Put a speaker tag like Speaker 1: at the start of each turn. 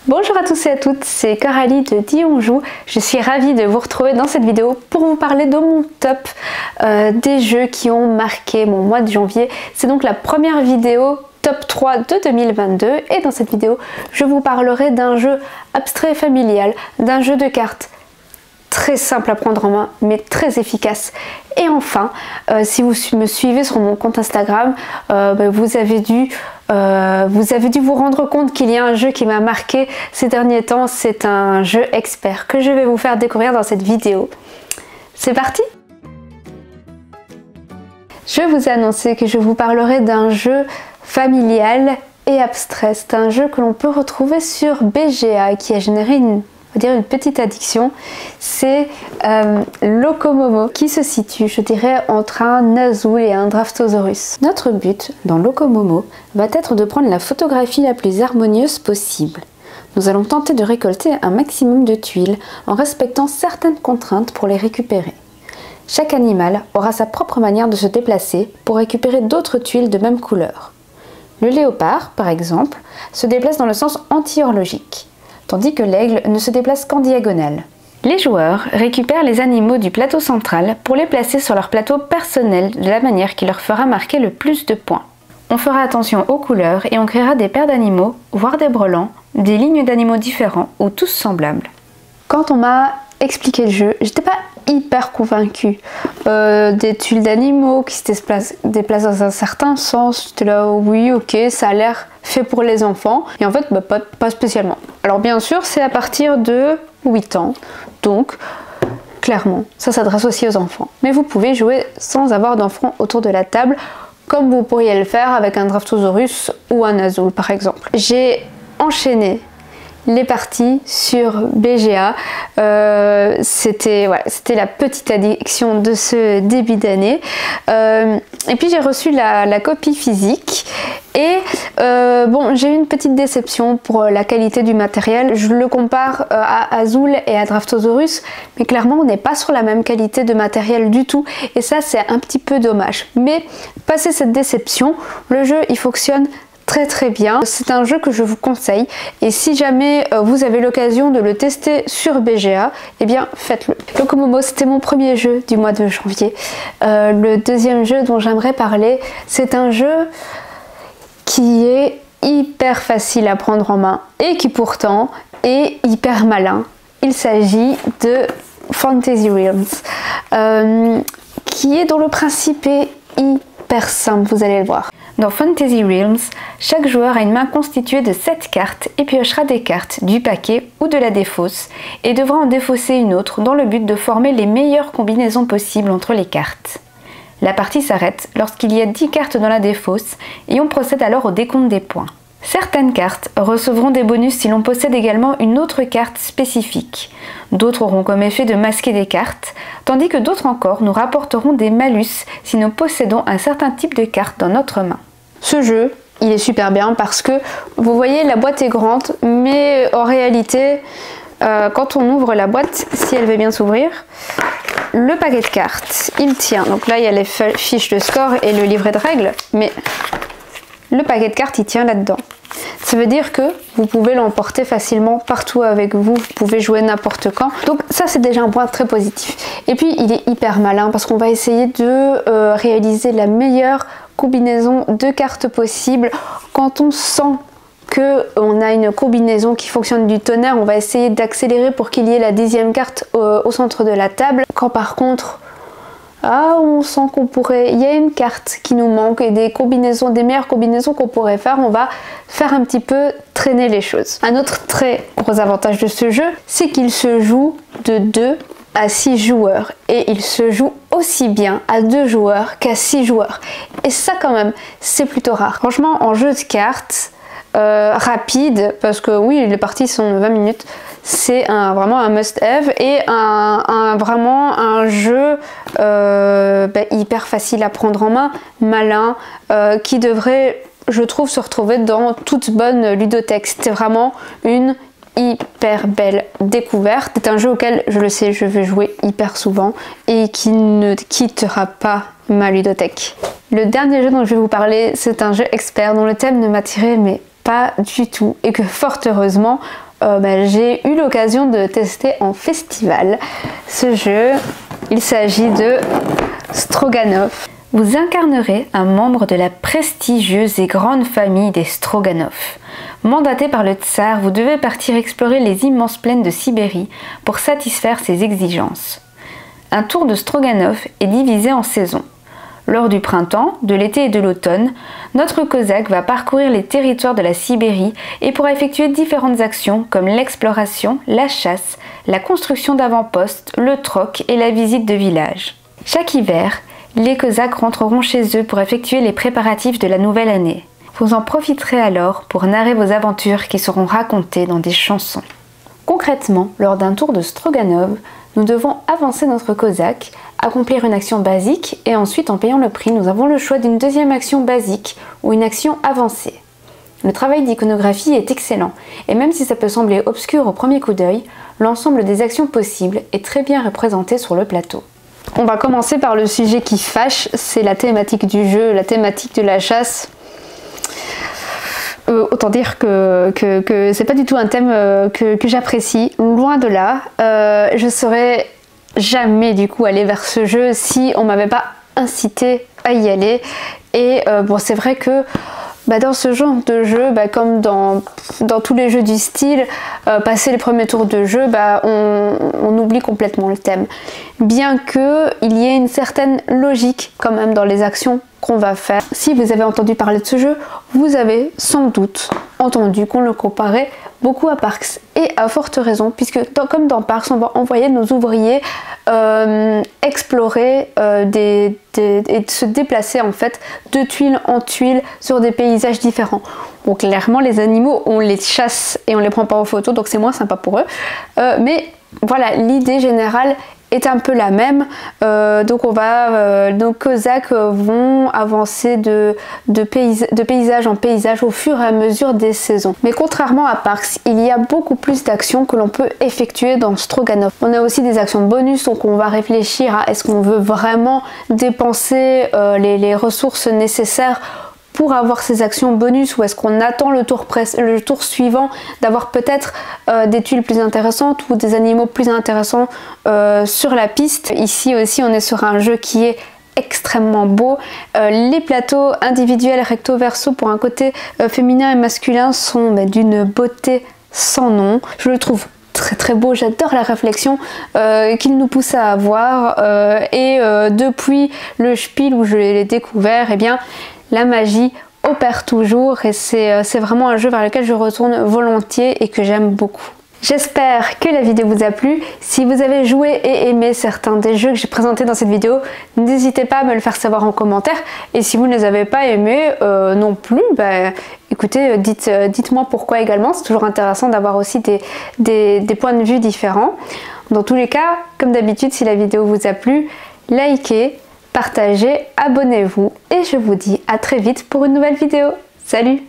Speaker 1: Bonjour à tous et à toutes, c'est Coralie de Dionjou. Je suis ravie de vous retrouver dans cette vidéo pour vous parler de mon top des jeux qui ont marqué mon mois de janvier. C'est donc la première vidéo top 3 de 2022 et dans cette vidéo, je vous parlerai d'un jeu abstrait et familial, d'un jeu de cartes très simple à prendre en main mais très efficace. Et enfin, si vous me suivez sur mon compte Instagram, vous avez dû vous rendre compte qu'il y a un jeu qui m'a marqué ces derniers temps. C'est un jeu expert que je vais vous faire découvrir dans cette vidéo. C'est parti! Je vous ai annoncé que je vous parlerai d'un jeu familial et abstrait. C'est un jeu que l'on peut retrouver sur BGA qui a généré une petite addiction. C'est Locomomo qui se situe, je dirais, entre un Azul et un Draftosaurus. Notre but dans Locomomo va être de prendre la photographie la plus harmonieuse possible. Nous allons tenter de récolter un maximum de tuiles en respectant certaines contraintes pour les récupérer. Chaque animal aura sa propre manière de se déplacer pour récupérer d'autres tuiles de même couleur. Le léopard, par exemple, se déplace dans le sens anti-horlogique, tandis que l'aigle ne se déplace qu'en diagonale. Les joueurs récupèrent les animaux du plateau central pour les placer sur leur plateau personnel de la manière qui leur fera marquer le plus de points. On fera attention aux couleurs et on créera des paires d'animaux, voire des brelans, des lignes d'animaux différents ou tous semblables. Quand on m'a expliqué le jeu, j'étais pas hyper convaincue. Des tuiles d'animaux qui se déplacent dans un certain sens, j'étais là, oui, ok, ça a l'air fait pour les enfants. Et en fait, pas spécialement. Alors bien sûr, c'est à partir de 8 ans, donc clairement, ça s'adresse aussi aux enfants. Mais vous pouvez jouer sans avoir d'enfants autour de la table, comme vous pourriez le faire avec un Draftosaurus ou un Azul par exemple. J'ai enchaîné les parties sur BGA. C'était la petite addiction de ce début d'année. Et puis j'ai reçu la copie physique et j'ai eu une petite déception pour la qualité du matériel. Je le compare à Azul et à Draftosaurus, mais clairement on n'est pas sur la même qualité de matériel du tout et ça c'est un petit peu dommage. Mais passé cette déception, le jeu il fonctionne très bien. C'est un jeu que je vous conseille et si jamais vous avez l'occasion de le tester sur BGA, eh bien faites-le. Locomomo, c'était mon premier jeu du mois de janvier. Le deuxième jeu dont j'aimerais parler, c'est un jeu qui est hyper facile à prendre en main et qui pourtant est hyper malin. Il s'agit de Fantasy Realms, dont le principe est hyper simple, vous allez le voir. Dans Fantasy Realms, chaque joueur a une main constituée de 7 cartes et piochera des cartes du paquet ou de la défausse et devra en défausser une autre dans le but de former les meilleures combinaisons possibles entre les cartes. La partie s'arrête lorsqu'il y a 10 cartes dans la défausse et on procède alors au décompte des points. Certaines cartes recevront des bonus si l'on possède également une autre carte spécifique. D'autres auront comme effet de masquer des cartes, tandis que d'autres encore nous rapporteront des malus si nous possédons un certain type de carte dans notre main. Ce jeu, il est super bien parce que vous voyez la boîte est grande, mais en réalité, quand on ouvre la boîte, si elle veut bien s'ouvrir, le paquet de cartes, il tient. Donc là, il y a les fiches de score et le livret de règles, mais le paquet de cartes, il tient là-dedans. Ça veut dire que vous pouvez l'emporter facilement partout avec vous, vous pouvez jouer n'importe quand. Donc ça, c'est déjà un point très positif. Et puis, il est hyper malin parce qu'on va essayer de réaliser la meilleure combinaison de cartes possible. Quand on sent qu'on a une combinaison qui fonctionne du tonnerre, on va essayer d'accélérer pour qu'il y ait la 10e carte au centre de la table. Quand par contre, on sent il y a une carte qui nous manque et des meilleures combinaisons qu'on pourrait faire, on va faire un petit peu traîner les choses. Un autre très gros avantage de ce jeu, c'est qu'il se joue de 2 à 6 joueurs et il se joue aussi bien à 2 joueurs qu'à 6 joueurs. Et ça quand même, c'est plutôt rare. Franchement, en jeu de cartes rapide, parce que oui, les parties sont 20 minutes, c'est vraiment un must-have et vraiment un jeu hyper facile à prendre en main, malin, qui devrait, je trouve, se retrouver dans toute bonne ludothèque. C'était vraiment une hyper belle découverte. C'est un jeu auquel, je le sais, je vais jouer hyper souvent et qui ne quittera pas ma ludothèque. Le dernier jeu dont je vais vous parler, c'est un jeu expert dont le thème ne m'attirait mais pas du tout et que fort heureusement j'ai eu l'occasion de tester en festival ce jeu. Il s'agit de Stroganov. Vous incarnerez un membre de la prestigieuse et grande famille des Stroganov. Mandaté par le tsar, vous devez partir explorer les immenses plaines de Sibérie pour satisfaire ses exigences. Un tour de Stroganov est divisé en saisons. Lors du printemps, de l'été et de l'automne, notre cosaque va parcourir les territoires de la Sibérie et pourra effectuer différentes actions comme l'exploration, la chasse, la construction d'avant-postes, le troc et la visite de villages. Chaque hiver, les cosaques rentreront chez eux pour effectuer les préparatifs de la nouvelle année. Vous en profiterez alors pour narrer vos aventures qui seront racontées dans des chansons. Concrètement, lors d'un tour de Stroganov, nous devons avancer notre cosaque, accomplir une action basique et ensuite en payant le prix, nous avons le choix d'une deuxième action basique ou une action avancée. Le travail d'iconographie est excellent et même si ça peut sembler obscur au premier coup d'œil, l'ensemble des actions possibles est très bien représenté sur le plateau. On va commencer par le sujet qui fâche, c'est la thématique du jeu, la thématique de la chasse. Autant dire que c'est pas du tout un thème que j'apprécie, loin de là. Je serais jamais du coup allée vers ce jeu si on m'avait pas incité à y aller. Et bon, c'est vrai que dans ce genre de jeu, comme dans tous les jeux du style, passer les premiers tours de jeu, on oublie complètement le thème. Bien qu'il y ait une certaine logique quand même dans les actions qu'on va faire. Si vous avez entendu parler de ce jeu, vous avez sans doute entendu qu'on le comparait beaucoup à Parks, et à forte raison, puisque comme dans Parks, on va envoyer nos ouvriers explorer et se déplacer en fait de tuile en tuile sur des paysages différents. Bon, clairement les animaux on les chasse et on les prend pas en photo, donc c'est moins sympa pour eux, mais voilà, l'idée générale est un peu la même. Donc nos cosaques vont avancer de paysage en paysage au fur et à mesure des saisons. Mais contrairement à Parks, il y a beaucoup plus d'actions que l'on peut effectuer dans Stroganov. On a aussi des actions bonus, donc on va réfléchir à est-ce qu'on veut vraiment dépenser les ressources nécessaires pour avoir ces actions bonus, ou est-ce qu'on attend le tour suivant d'avoir peut-être des tuiles plus intéressantes ou des animaux plus intéressants sur la piste. Ici aussi on est sur un jeu qui est extrêmement beau. Les plateaux individuels recto verso pour un côté féminin et masculin sont d'une beauté sans nom. Je le trouve très très beau, j'adore la réflexion qu'il nous pousse à avoir et depuis le Spiel où je l'ai découvert, eh bien la magie opère toujours et c'est vraiment un jeu vers lequel je retourne volontiers et que j'aime beaucoup. J'espère que la vidéo vous a plu. Si vous avez joué et aimé certains des jeux que j'ai présentés dans cette vidéo, n'hésitez pas à me le faire savoir en commentaire. Et si vous ne les avez pas aimés non plus, écoutez, dites-moi pourquoi également. C'est toujours intéressant d'avoir aussi des points de vue différents. Dans tous les cas, comme d'habitude, si la vidéo vous a plu, likez, partagez, abonnez-vous et je vous dis à très vite pour une nouvelle vidéo. Salut!